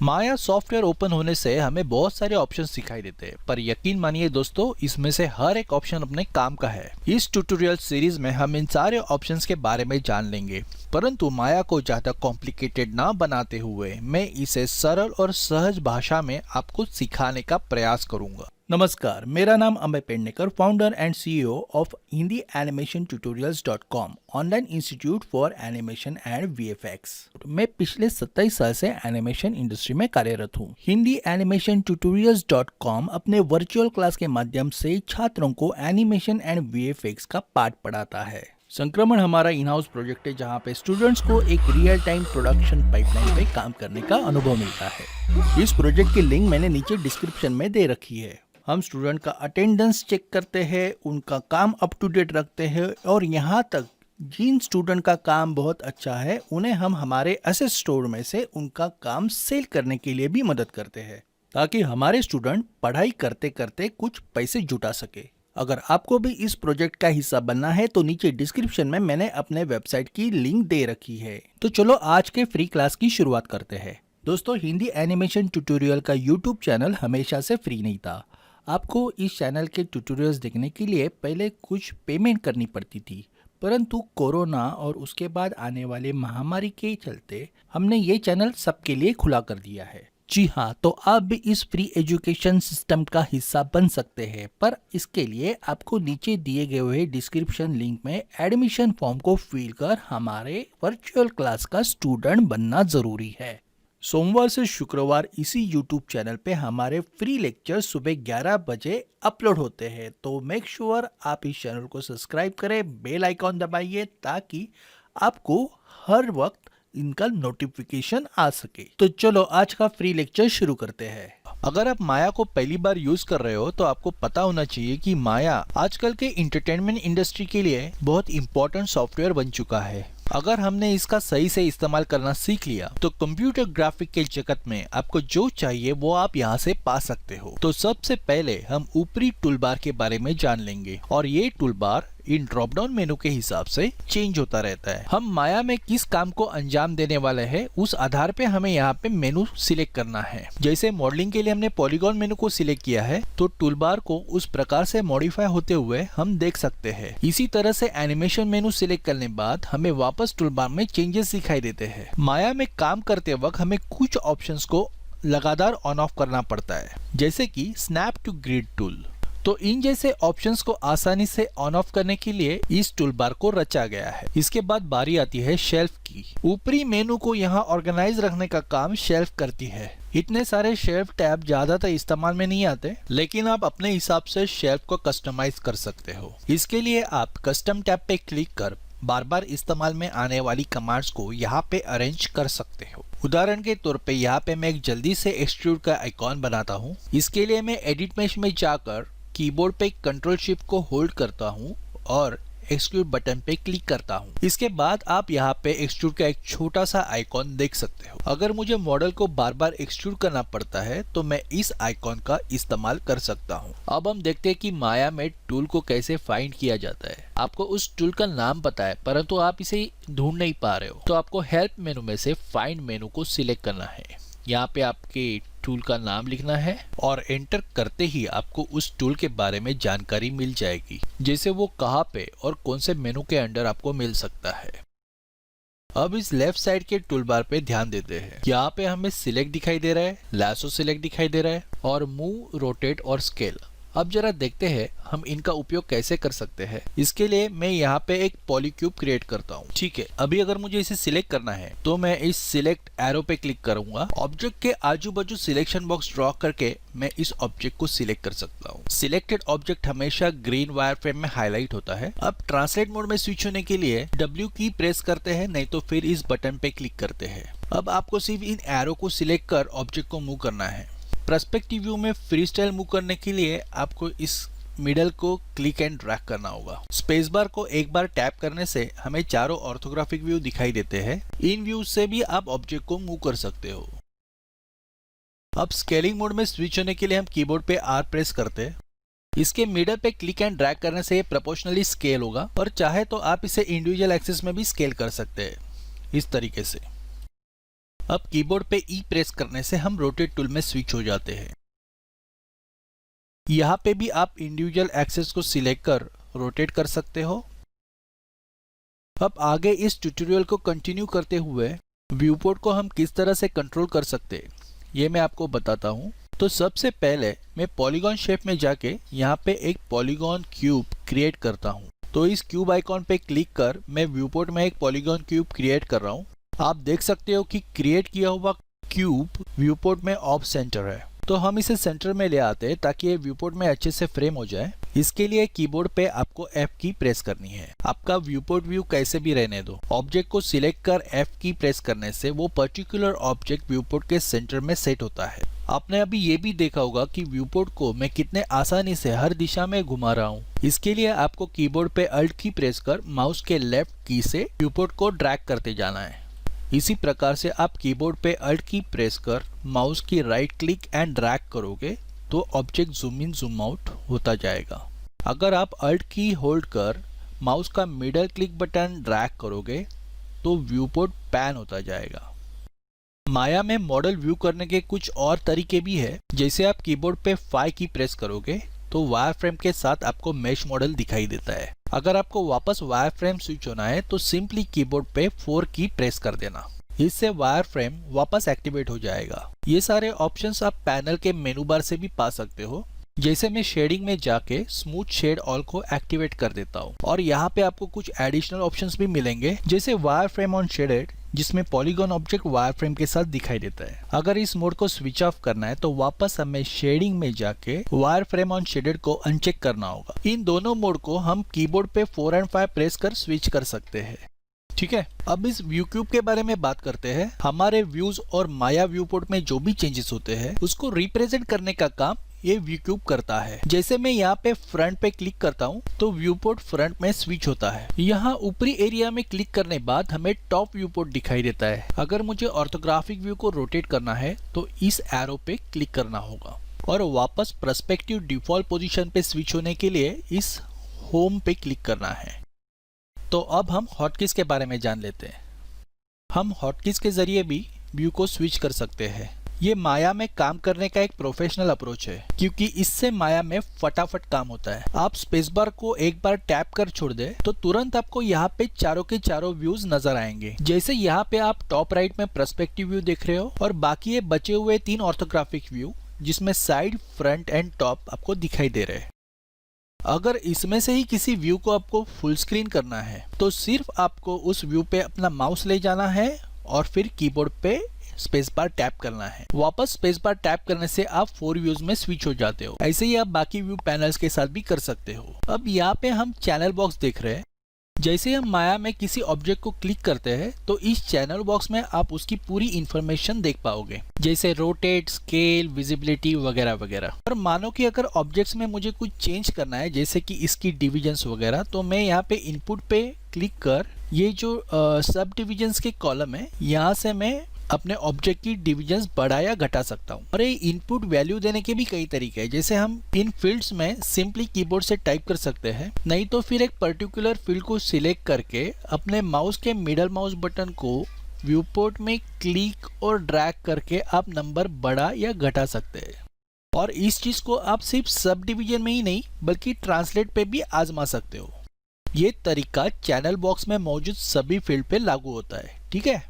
माया software open होने से हमें बहुत सारे ऑप्शंस दिखाई देते हैं, पर यकीन मानिए दोस्तों, इसमें से हर एक ऑप्शन अपने काम का है। इस ट्यूटोरियल सीरीज में हम इन सारे ऑप्शंस के बारे में जान लेंगे, परंतु माया को ज्यादा कॉम्प्लिकेटेड ना बनाते हुए मैं इसे सरल और सहज भाषा में आपको सिखाने का प्रयास करूंगा। नमस्कार, मेरा नाम Amay Pednekar, founder and CEO of HindiAnimationTutorials.com, online institute for animation and VFX. मैं पिछले 27 साल से एनिमेशन इंडस्ट्री में कार्यरत हूँ। HindiAnimationTutorials.com अपने वर्चुअल क्लास के माध्यम से छात्रों को एनिमेशन एंड वीएफएक्स का पाठ पढ़ाता है। संक्रमण हमारा इन हाउस प्रोजेक्ट है, जहाँ पे स्टूडेंट्स को एक रियल टाइम प्रोडक्शन पाइपलाइन पे काम करने का अनुभव मिलता है। इस प्रोजेक्ट की लिंक मैंने नीचे डिस्क्रिप्शन में दे रखी है। हम स्टूडेंट का अटेंडेंस चेक करते हैं, उनका काम अप टू डेट रखते हैं, और यहाँ तक जिन स्टूडेंट का काम बहुत अच्छा है उन्हें हम हमारे एसेट स्टोर में से उनका काम सेल करने के लिए भी मदद करते हैं, ताकि हमारे स्टूडेंट पढ़ाई करते करते कुछ पैसे जुटा सके। अगर आपको भी इस प्रोजेक्ट का हिस्सा बनना है तो नीचे डिस्क्रिप्शन में मैंने अपने वेबसाइट की लिंक दे रखी है। तो चलो आज के फ्री क्लास की शुरुआत करते हैं। दोस्तों, हिंदी एनिमेशन ट्यूटोरियल का यूट्यूब चैनल हमेशा से फ्री नहीं था। आपको इस चैनल के ट्यूटोरियल्स देखने के लिए पहले कुछ पेमेंट करनी पड़ती थी, परंतु कोरोना और उसके बाद आने वाले महामारी के चलते हमने ये चैनल सबके लिए खुला कर दिया है। जी हाँ, तो आप भी इस फ्री एजुकेशन सिस्टम का हिस्सा बन सकते हैं, पर इसके लिए आपको नीचे दिए गए हुए डिस्क्रिप्शन लिंक में एडमिशन फॉर्म को फिल कर हमारे वर्चुअल क्लास का स्टूडेंट बनना जरूरी है। सोमवार से शुक्रवार इसी यूट्यूब चैनल पे हमारे फ्री लेक्चर सुबह 11 बजे अपलोड होते हैं, तो मेक श्योर आप इस चैनल को सब्सक्राइब करें, बेल आइकॉन दबाइए ताकि आपको हर वक्त इनका नोटिफिकेशन आ सके। तो चलो आज का फ्री लेक्चर शुरू करते हैं। अगर आप माया को पहली बार यूज कर रहे हो तो आपको पता होना चाहिए कि माया आजकल के इंटरटेनमेंट इंडस्ट्री के लिए बहुत इंपॉर्टेंट सॉफ्टवेयर बन चुका है। अगर हमने इसका सही से इस्तेमाल करना सीख लिया तो कंप्यूटर ग्राफिक के जगत में आपको जो चाहिए वो आप यहाँ से पा सकते हो। तो सबसे पहले हम ऊपरी टूलबार के बारे में जान लेंगे, और ये टूलबार इन ड्रॉप डाउन मेनू के हिसाब से चेंज होता रहता है। हम माया में किस काम को अंजाम देने वाले हैं उस आधार पे हमें यहाँ पे मेनू सिलेक्ट करना है। जैसे मॉडलिंग के लिए हमने पॉलीगॉन मेनू को सिलेक्ट किया है, तो टूलबार को उस प्रकार से मॉडिफाई होते हुए हम देख सकते हैं। इसी तरह से एनिमेशन मेनू सिलेक्ट करने बाद हमें वापस टूलबार में चेंजेस दिखाई देते हैं। माया में काम करते वक्त हमें कुछ ऑप्शंस को लगातार ऑन ऑफ करना पड़ता है, जैसे कि स्नैप टू ग्रिड टूल। तो इन जैसे ऑप्शंस को आसानी से ऑन ऑफ करने के लिए इस टूलबार को रचा गया है। इसके बाद बारी आती है शेल्फ की। ऊपरी मेनू को यहाँ ऑर्गेनाइज रखने का काम शेल्फ करती है। इतने सारे शेल्फ टैब ज्यादातर इस्तेमाल में नहीं आते, लेकिन आप अपने हिसाब से शेल्फ को कस्टमाइज कर सकते हो। इसके लिए आप कस्टम टैब पे क्लिक कर बार बार इस्तेमाल में आने वाली कमांड्स को यहाँ पे अरेंज कर सकते हो। उदाहरण के तौर पे यहाँ पे मैं एक जल्दी से एक्सट्रूड का आइकॉन बनाता हूँ। इसके लिए मैं एडिट मेश में जाकर कीबोर्ड पे कंट्रोल शिफ्ट को होल्ड करता हूँ और एक्सट्रूड बटन पे क्लिक करता हूँ। इसके बाद आप यहाँ पे एक्सट्रूड का एक छोटा सा आइकॉन देख सकते हो। अगर मुझे मॉडल को बार बार एक्सट्रूड करना पड़ता है तो मैं इस आइकॉन का इस्तेमाल कर सकता हूँ। अब हम देखते हैं कि माया में टूल को कैसे फाइंड किया जाता है। आपको उस टूल का नाम पता है, परंतु आप इसे ढूंढ नहीं पा रहे हो, तो आपको हेल्प मेनू में से फाइंड मेनू को सिलेक्ट करना है। यहाँ पे आपके टूल का नाम लिखना है और एंटर करते ही आपको उस टूल के बारे में जानकारी मिल जाएगी, जैसे वो कहाँ पे और कौन से मेनू के अंडर आपको मिल सकता है। अब इस लेफ्ट साइड के टूल बार पे ध्यान देते हैं। यहाँ पे हमें सिलेक्ट दिखाई दे रहा है, लैसो सिलेक्ट दिखाई दे रहा है और मूव, रोटेट और स्केल। अब जरा देखते हैं हम इनका उपयोग कैसे कर सकते हैं। इसके लिए मैं यहाँ पे एक पॉलीक्यूब क्रिएट करता हूँ। ठीक है, अभी अगर मुझे इसे सिलेक्ट करना है तो मैं इस सिलेक्ट एरो पे क्लिक करूंगा। ऑब्जेक्ट के आजू बाजू सिलेक्शन बॉक्स ड्रॉ करके मैं इस ऑब्जेक्ट को सिलेक्ट कर सकता हूँ। सिलेक्टेड ऑब्जेक्ट हमेशा ग्रीन वायर फ्रेम में हाईलाइट होता है। अब ट्रांसलेट मोड में स्विच होने के लिए W की प्रेस करते हैं, नहीं तो फिर इस बटन पे क्लिक करते हैं। अब आपको सिर्फ इन एरो को सिलेक्ट कर ऑब्जेक्ट को मूव करना है। पर्सपेक्टिव व्यू में फ्री स्टाइल मूव करने के लिए आपको इस मिडल को क्लिक एंड ड्रैग करना होगा। स्पेस बार को एक बार टैप करने से हमें चारों ऑर्थोग्राफिक व्यू दिखाई देते हैं। इन व्यू से भी आप ऑब्जेक्ट को मूव कर सकते हो। अब स्केलिंग मोड में स्विच होने के लिए हम कीबोर्ड पे R प्रेस करते हैं। इसके मिडल पे क्लिक एंड ड्रैग करने से ये प्रोपोर्शनली स्केल होगा, और चाहे तो आप इसे इंडिविजुअल एक्सिस में भी स्केल कर सकते हैं इस तरीके से। अब कीबोर्ड पे ई प्रेस करने से हम रोटेट टूल में स्विच हो जाते हैं। यहाँ पे भी आप इंडिविजुअल एक्सेस को सिलेक्ट कर रोटेट कर सकते हो। अब आगे इस ट्यूटोरियल को कंटिन्यू करते हुए व्यू पोर्ट को हम किस तरह से कंट्रोल कर सकते हैं ये मैं आपको बताता हूँ। तो सबसे पहले मैं पॉलीगॉन शेप में जाके यहाँ पे एक पॉलीगॉन क्यूब क्रिएट करता हूँ। तो इस क्यूब आइकॉन पे क्लिक कर मैं व्यू पोर्ट में एक पॉलीगॉन क्यूब क्रिएट कर रहा हूँ। आप देख सकते हो कि क्रिएट किया हुआ क्यूब व्यू पोर्ट में ऑफ सेंटर है। तो हम इसे सेंटर में ले आते हैं ताकि ये व्यू पोर्ट में अच्छे से फ्रेम हो जाए। इसके लिए कीबोर्ड पे आपको F की प्रेस करनी है। आपका व्यू पोर्ट व्यू कैसे भी रहने दो, ऑब्जेक्ट को सिलेक्ट कर F की प्रेस करने से वो पर्टिकुलर ऑब्जेक्ट व्यू पोर्ट के सेंटर में सेट होता है। आपने अभी ये भी देखा होगा कि व्यू पोर्ट को मैं कितने आसानी से हर दिशा में घुमा रहा हूँ। इसके लिए आपको कीबोर्ड पे अल्ट की प्रेस कर माउस के लेफ्ट की से व्यू पोर्ट को ड्रैग करते जाना है। इसी प्रकार से आप कीबोर्ड पे अल्ट की प्रेस कर माउस की राइट क्लिक एंड ड्रैग करोगे तो object zoom in zoom out होता जाएगा। अगर आप अल्ट की होल्ड कर माउस का मिडल क्लिक बटन ड्रैग करोगे तो व्यू पोर्ट पैन होता जाएगा। माया में मॉडल व्यू करने के कुछ और तरीके भी है। जैसे आप कीबोर्ड पे 5 की प्रेस करोगे तो वायर फ्रेम के साथ आपको मेश मॉडल दिखाई देता है। अगर आपको वापस वायर फ्रेम स्विच होना है तो सिंपली कीबोर्ड पे 4 की प्रेस कर देना। इससे वायर फ्रेम वापस एक्टिवेट हो जाएगा। ये सारे ऑप्शंस आप पैनल के मेनू बार से भी पा सकते हो। जैसे मैं शेडिंग में जाके स्मूथ शेड ऑल को एक्टिवेट कर देता हूँ और यहाँ पे आपको कुछ एडिशनल ऑप्शंस भी मिलेंगे जैसे वायर फ्रेम ऑन शेडेड जिसमें पॉलीगॉन ऑब्जेक्ट वायर फ्रेम के साथ दिखाई देता है। अगर इस मोड को स्विच ऑफ करना है तो वापस हमें शेडिंग में जाके वायर फ्रेम ऑन शेडेड को अनचेक करना होगा। इन दोनों मोड को हम कीबोर्ड पे 4 और 5 प्रेस कर स्विच कर सकते हैं। ठीक है, अब इस व्यू क्यूब के बारे में बात करते हैं। हमारे व्यूज और माया व्यू पोर्ट में जो भी चेंजेस होते हैं उसको रिप्रेजेंट करने का काम ये व्यू क्यूब करता है। जैसे मैं यहाँ पे फ्रंट पे क्लिक करता हूँ तो व्यू पोर्ट फ्रंट में स्विच होता है। यहाँ ऊपरी एरिया में क्लिक करने बाद हमें टॉप व्यू पोर्ट दिखाई देता है। अगर मुझे ऑर्थोग्राफिक व्यू को रोटेट करना है तो इस एरो पे क्लिक करना होगा और वापस पर्सपेक्टिव डिफॉल्ट पोजीशन पे स्विच होने के लिए इस होम पे क्लिक करना है। तो अब हम हॉटकीज के बारे में जान लेते हैं। हम हॉटकीज के जरिए भी व्यू को स्विच कर सकते हैं। ये माया में काम करने का एक प्रोफेशनल अप्रोच है क्योंकि इससे माया में फटाफट काम होता है। आप स्पेस बार को एक बार टैप कर छोड़ दे तो तुरंत आपको यहाँ पे चारों के चारों व्यूज नजर आएंगे। जैसे यहाँ पे आप टॉप राइट में पर्सपेक्टिव व्यू देख रहे हो और बाकी ये बचे हुए 3 ऑर्थोग्राफिक व्यू जिसमें साइड, फ्रंट एंड टॉप आपको दिखाई दे रहे हैं। अगर इसमें से ही किसी व्यू को आपको फुल स्क्रीन करना है तो सिर्फ आपको उस व्यू पे अपना माउस ले जाना है और फिर कीबोर्ड पे स्पेस बार टैप करना है। वापस स्पेस बार टैप करने से आप 4 व्यूज में स्विच हो जाते हो। ऐसे ही आप बाकी व्यू पैनल्स के साथ भी कर सकते हो। अब यहाँ पे हम चैनल बॉक्स देख रहे हैं। जैसे हम माया में किसी ऑब्जेक्ट को क्लिक करते हैं तो इस चैनल बॉक्स में आप उसकी पूरी इंफॉर्मेशन देख पाओगे जैसे रोटेट, स्केल, विजिबिलिटी वगैरह वगैरह। और मानो कि अगर ऑब्जेक्ट्स में मुझे कुछ चेंज करना है जैसे कि इसकी डिविजन्स वगैरह तो मैं यहाँ पे इनपुट पे क्लिक कर ये जो सब डिविजन्स के कॉलम है यहाँ से मैं अपने ऑब्जेक्ट की डिविजन्स बढ़ा या घटा सकता हूँ। और ये इनपुट वैल्यू देने के भी कई तरीके हैं। जैसे हम इन फील्ड्स में सिंपली कीबोर्ड से टाइप कर सकते हैं, नहीं तो फिर एक पर्टिकुलर फील्ड को सिलेक्ट करके अपने माउस के मिडल माउस बटन को व्यू पोर्ट में क्लिक और ड्रैग करके आप नंबर बढ़ा या घटा सकते हैं। और इस चीज को आप सिर्फ सब डिविजन में ही नहीं बल्कि ट्रांसलेट पे भी आजमा सकते हो। ये तरीका चैनल बॉक्स में मौजूद सभी फील्ड पे लागू होता है। ठीक है,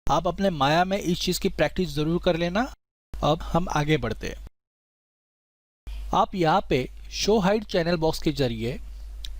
आप अपने माया में इस चीज की प्रैक्टिस जरूर कर लेना। अब हम आगे बढ़ते हैं। आप यहाँ पे शो हाइड चैनल बॉक्स के जरिए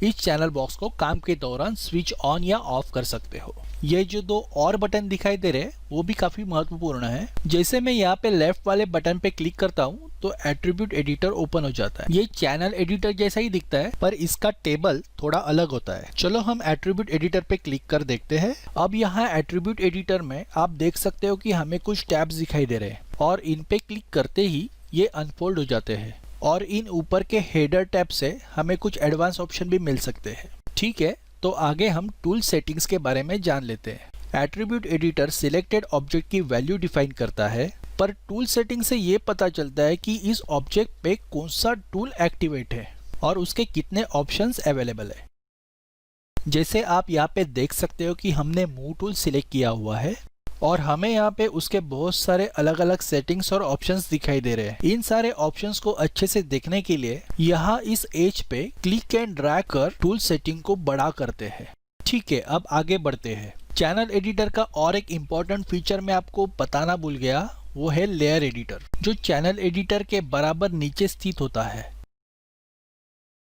इस चैनल बॉक्स को काम के दौरान स्विच ऑन या ऑफ कर सकते हो। ये जो 2 और बटन दिखाई दे रहे हैं वो भी काफी महत्वपूर्ण है। जैसे मैं यहाँ पे लेफ्ट वाले बटन पे क्लिक करता हूँ तो एट्रीब्यूट एडिटर ओपन हो जाता है। ये चैनल एडिटर जैसा ही दिखता है पर इसका टेबल थोड़ा अलग होता है। चलो हम एट्रीब्यूट एडिटर पे क्लिक कर देखते हैं। अब यहाँ एट्रीब्यूट एडिटर में आप देख सकते हो कि हमें कुछ टैब्स दिखाई दे रहे हैं और इन पे क्लिक करते ही ये अनफोल्ड हो जाते हैं और इन ऊपर के हेडर टैब से हमें कुछ एडवांस ऑप्शन भी मिल सकते हैं। ठीक है, तो आगे हम टूल सेटिंग्स के बारे में जान लेते हैं। एट्रीब्यूट एडिटर सिलेक्टेड ऑब्जेक्ट की वैल्यू डिफाइन करता है पर टूल सेटिंग से ये पता चलता है कि इस ऑब्जेक्ट पे कौन सा टूल एक्टिवेट है और उसके कितने ऑप्शंस अवेलेबल है। जैसे आप यहाँ पे देख सकते हो कि हमने मूव टूल सिलेक्ट किया हुआ है और हमें यहाँ पे उसके बहुत सारे अलग अलग सेटिंग्स और ऑप्शंस दिखाई दे रहे हैं। इन सारे ऑप्शंस को अच्छे से देखने के लिए यहाँ इस एज पे क्लिक एंड ड्रैग कर टूल सेटिंग को बड़ा करते हैं। ठीक है, अब आगे बढ़ते हैं। चैनल एडिटर का और एक इम्पोर्टेंट फीचर मैं आपको बताना भूल गया, वो है लेयर एडिटर, जो चैनल एडिटर के बराबर नीचे स्थित होता है।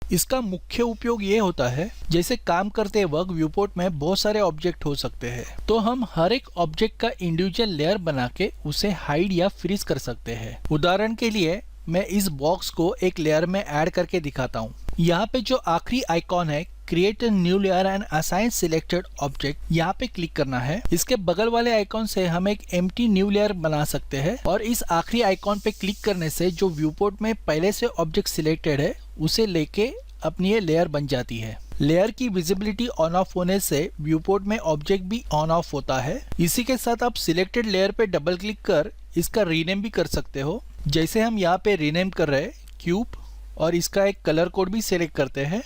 इसका मुख्य उपयोग ये होता है, जैसे काम करते वक्त व्यूपोर्ट में बहुत सारे ऑब्जेक्ट हो सकते हैं, तो हम हर एक ऑब्जेक्ट का इंडिविजुअल लेयर बना के उसे हाइड या फ्रीज कर सकते हैं। उदाहरण के लिए मैं इस बॉक्स को एक लेयर में ऐड करके दिखाता हूँ। यहाँ पे जो आखिरी आइकॉन है, create a new layer and assign selected object, यहाँ पे क्लिक करना है। इसके बगल वाले आइकॉन से हम एक एम्प्टी न्यू लेयर बना सकते हैं और इस आखिरी आइकॉन पे क्लिक करने से जो व्यूपोर्ट में पहले से ऑब्जेक्ट सिलेक्टेड है उसे लेके अपनी ये लेयर बन जाती है। लेयर की विजिबिलिटी ऑन ऑफ होने से व्यूपोर्ट में ऑब्जेक्ट भी ऑन ऑफ होता है। इसी के साथ आप सिलेक्टेड लेयर पे डबल क्लिक कर इसका रीनेम भी कर सकते हो, जैसे हम यहाँ पे रीनेम कर रहे हैं क्यूब, और इसका एक कलर कोड भी सिलेक्ट करते हैं।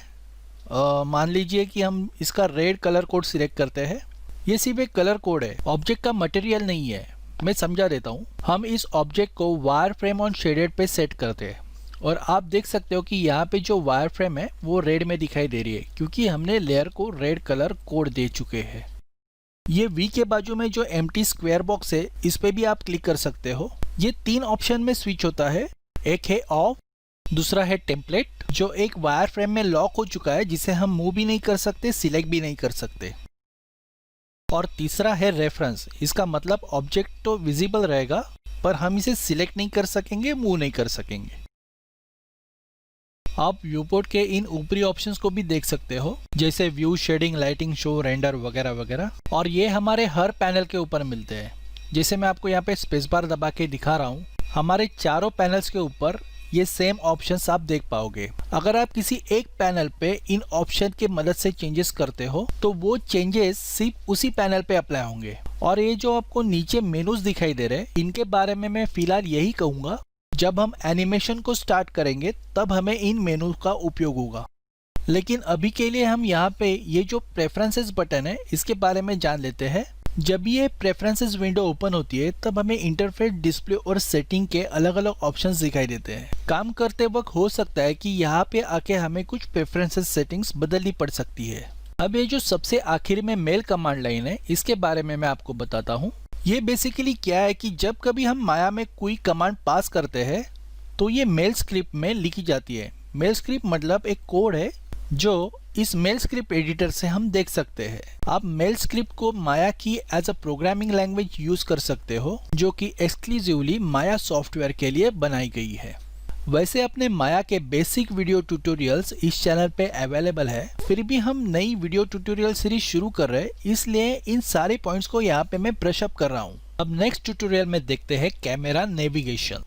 मान लीजिए कि हम इसका रेड कलर कोड सिलेक्ट करते हैं। ये सिर्फ एक कलर कोड है, ऑब्जेक्ट का मटेरियल नहीं है। मैं समझा देता हूँ। हम इस ऑब्जेक्ट को वायर फ्रेम ऑन शेडेड पे सेट करते हैं और आप देख सकते हो कि यहाँ पे जो वायर फ्रेम है वो रेड में दिखाई दे रही है, क्योंकि हमने लेयर को रेड कलर कोड दे चुके हैं। ये वी के बाजू में जो एम्प्टी स्क्वायर बॉक्स है, इस पे भी आप क्लिक कर सकते हो। ये 3 ऑप्शन में स्विच होता है। एक है ऑफ, दूसरा है टेम्पलेट, जो एक वायर फ्रेम में लॉक हो चुका है, जिसे हम मूव भी नहीं कर सकते, सिलेक्ट भी नहीं कर सकते। और तीसरा है रेफरेंस। इसका मतलब ऑब्जेक्ट तो विजिबल रहेगा पर हम इसे सिलेक्ट नहीं कर सकेंगे, मूव नहीं कर सकेंगे। आप व्यूपोर्ट के इन ऊपरी ऑप्शंस को भी देख सकते हो, जैसे view, shading, lighting, show, render वगैरह वगैरह, और ये हमारे हर पैनल के ऊपर मिलते हैं। जैसे मैं आपको यहाँ पे स्पेस बार दबा के दिखा रहा हूँ, हमारे चारों पैनल्स के ऊपर ये सेम ऑप्शंस आप देख पाओगे। अगर आप किसी एक पैनल पे इन ऑप्शन की मदद से चेंजेस करते हो तो वो चेंजेस सिर्फ उसी पैनल पे अप्लाई होंगे। और ये जो आपको नीचे मेनूज दिखाई दे रहे हैं, इनके बारे में मैं फिलहाल यही कहूँगा, जब हम एनिमेशन को स्टार्ट करेंगे तब हमें इन मेनू का उपयोग होगा। लेकिन अभी के लिए हम यहाँ पे ये जो प्रेफरेंसेस बटन है, इसके बारे में जान लेते हैं। जब ये प्रेफरेंसेस विंडो ओपन होती है तब हमें इंटरफेस, डिस्प्ले और सेटिंग के अलग अलग ऑप्शंस दिखाई देते हैं। काम करते वक्त हो सकता है कि यहाँ पे आके हमें कुछ प्रेफरेंसेस सेटिंग्स बदलनी पड़ सकती है। अब ये जो सबसे आखिर में मेल कमांड लाइन है, इसके बारे में मैं आपको बताता हूँ। ये बेसिकली क्या है कि जब कभी हम माया में कोई कमांड पास करते हैं तो ये मेल स्क्रिप्ट में लिखी जाती है। मेल स्क्रिप्ट मतलब एक कोड है जो इस मेल स्क्रिप्ट एडिटर से हम देख सकते हैं। आप मेल स्क्रिप्ट को माया की as a programming language use कर सकते हो, जो कि एक्सक्लूसिवली माया सॉफ्टवेयर के लिए बनाई गई है। वैसे अपने माया के बेसिक वीडियो ट्यूटोरियल्स इस चैनल पे अवेलेबल है, फिर भी हम नई वीडियो ट्यूटोरियल सीरीज शुरू कर रहे हैं, इसलिए इन सारे पॉइंट्स को यहाँ पे मैं ब्रश अप कर रहा हूँ। अब नेक्स्ट ट्यूटोरियल में देखते हैं कैमरा नेविगेशन।